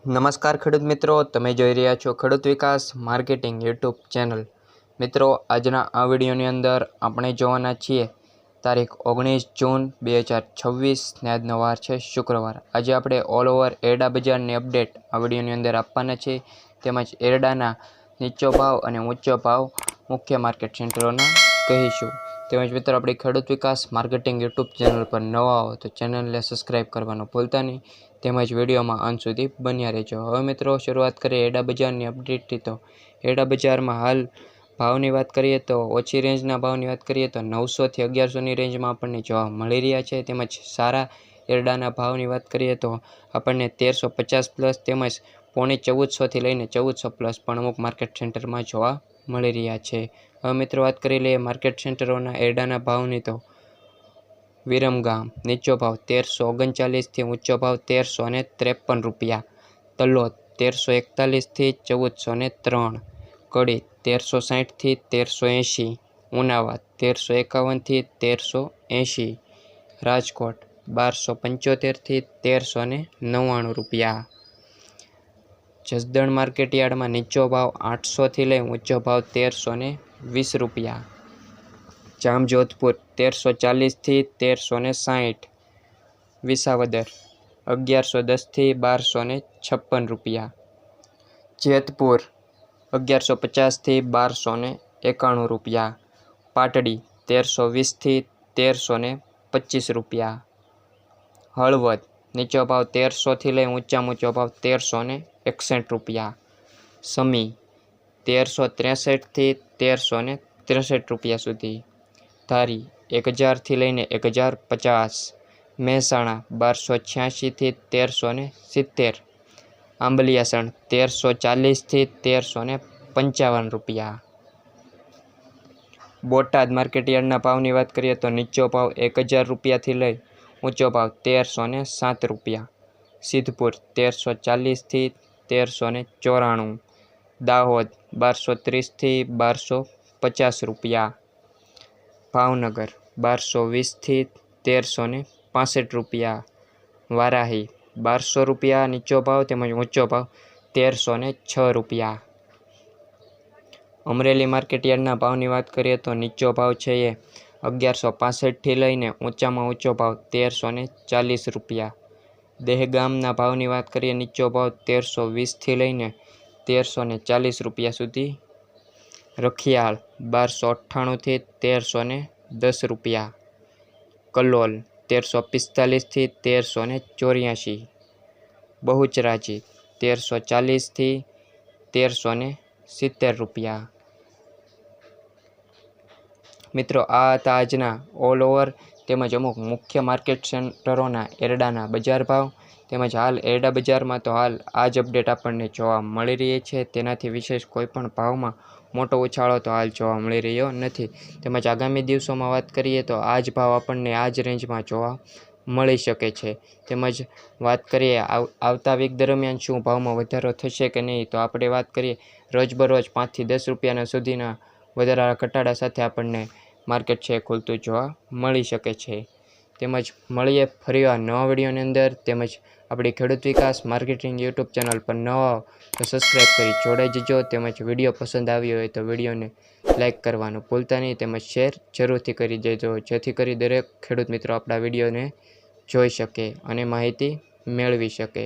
નમસ્કાર ખેડૂત મિત્રો, તમે જોઈ રહ્યા છો ખેડૂત વિકાસ માર્કેટિંગ યુટ્યુબ ચેનલ। મિત્રો, આજના આ વિડીયોની અંદર આપણે જોવાના છીએ તારીખ 19 જૂન 2026 ને આજનો વાર છે શુક્રવાર। આજે આપણે ઓલ ઓવર એરડા બજારની અપડેટ આ વિડીયોની અંદર આપવાના છે, તેમજ એરડાના નીચો ભાવ અને ઊંચો ભાવ મુખ્ય માર્કેટ સેન્ટરોના કહીશું। તેમજ મિત્રો, આપણી ખેડૂત વિકાસ માર્કેટિંગ યુટ્યુબ ચેનલ પર નવા હો તો ચેનલને સબસ્ક્રાઈબ કરવાનું ભૂલતા નહીં, તેમજ વિડીયોમાં અંત સુધી બન્યા રહેજો। હવે મિત્રો, શરૂઆત કરીએ એરડા બજારની અપડેટથી। તો એરડા બજારમાં હાલ ભાવની વાત કરીએ તો ઓછી રેન્જના ભાવની વાત કરીએ તો 900 થી 1100ની રેન્જમાં આપણને જોવા મળી રહ્યા છે। તેમજ સારા એરડાના ભાવની વાત કરીએ તો આપણને 1350 પ્લસ તેમજ 1450 થી લઈને 1400 પ્લસ પણ અમુક માર્કેટ સેન્ટરમાં જોવા મળી રહ્યા છે। હવે મિત્રો, વાત કરી લઈએ માર્કેટ સેન્ટરોના એરડાના ભાવની। તો વિરમગામ નીચો ભાવ 1339 થી ઊંચો ભાવ 1353 રૂપિયા, તલોદ 1341 થી 1403, કડી 1360 થી 1380, ઉનાવા 1351 થી 1380, રાજકોટ 1275 થી 1399 રૂપિયા। જસદણ માર્કેટ યાર્ડમાં નીચો ભાવ 800 થી લઈ ઊંચો ભાવ 1320 રૂપિયા, જામજોધપુર 1340 થી 1360, વિસાવદર 1110 થી 1256 રૂપિયા, જેતપુર 1150 થી 1291 રૂપિયા, પાટડી 1320 થી 1325 રૂપિયા, હળવદ નીચો ભાવ 1300 થી લઈ ઊંચો ભાવ 1361 રૂપિયા, સમી 1363 થી 1363 રૂપિયા સુધી, ધારી 1000 થી લઈને 1050, મહેસાણા 1286 થી 1370, આંબલિયાસણ 1340 થી 1355 રૂપિયા। બોટાદ માર્કેટ યાર્ડના ભાવની વાત કરીએ તો નીચો ભાવ 1000 રૂપિયાથી લઈ ઊંચો ભાવ 1307 રૂપિયા, સિદ્ધપુર 1340 થી 1394, દાહોદ 1230 થી 1250 રૂપિયા, ભાવનગર 1220 થી 1365 રૂપિયા, વારાહી 1200 રૂપિયા નીચો ભાવ તેમજ ઊંચો ભાવ 1306 રૂપિયા। અમરેલી માર્કેટ યાર્ડના ભાવની વાત કરીએ તો નીચો ભાવ છે એ 1165 થી લઈને ઊંચામાં ઊંચો ભાવ 1340 રૂપિયા। દહેગામના ભાવની વાત કરીએ નીચો ભાવ 1320 થી લઈને 1340 રૂપિયા સુધી, રખિયાળ 1298 થી 1310 રૂપિયા, કલોલ 1345 થી 1384, બહુચરાજી 1340 થી 1370 રૂપિયા। મિત્રો, આ હતા આજના ઓલ ઓવર તેમજ અમુક મુખ્ય માર્કેટ સેન્ટરોના એરડાના બજાર ભાવ। તેમજ હાલ એરડા બજારમાં તો હાલ આ જ અપડેટ આપણને જોવા મળી રહી છે, તેનાથી વિશેષ કોઈ પણ ભાવમાં મોટો ઉછાળો તો હાલ જોવા મળી રહ્યો નથી। તેમજ આગામી દિવસોમાં વાત કરીએ તો આ જ ભાવ આપણને આ જ રેન્જમાં જોવા મળી શકે છે। તેમજ વાત કરીએ આવતા વીક દરમિયાન શું ભાવમાં વધારો થશે કે નહીં, તો આપણે વાત કરીએ રોજબરોજ 5 થી 10 રૂપિયાના સુધીના વધારા ઘટાડા સાથે આપણને માર્કેટ છે ખુલતું જોવા મળી શકે છે। તેમજ મળીએ ફરીવાર નવા વિડીયોની અંદર। તેમજ આપણી ખેડૂત વિકાસ માર્કેટિંગ યુટ્યુબ ચેનલ પર નવા તો સબસ્ક્રાઈબ કરી જોડાઈ જજો। તેમજ વિડીયો પસંદ આવ્યો હોય તો વિડીયોને લાઇક કરવાનું ભૂલતા નહીં, તેમજ શેર જરૂરથી કરી દેજો, જેથી કરી દરેક ખેડૂત મિત્રો આપણા વિડીયોને જોઈ શકે અને માહિતી મેળવી શકે।